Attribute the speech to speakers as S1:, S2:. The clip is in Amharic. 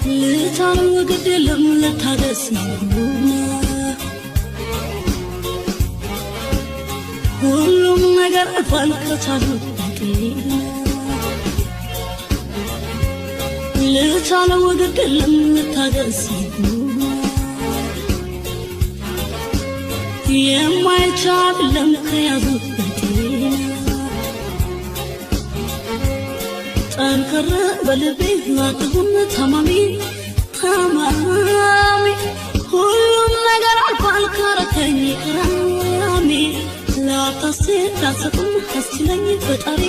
S1: ልታለው ግድ የለም ልታገስ ሁሉም ነገር አልፏል ከቻሉት ልታለው ግድ የለም ልታገስ የማይቻል ለም ከያዙት ጠንከር በልቤ ላጥሁም ታማሚ ሁሉም ነገር አልፏል ካረከኝ ቅራሜ ላታሴ ላሰጥም አስችለኝ ፈጣሪ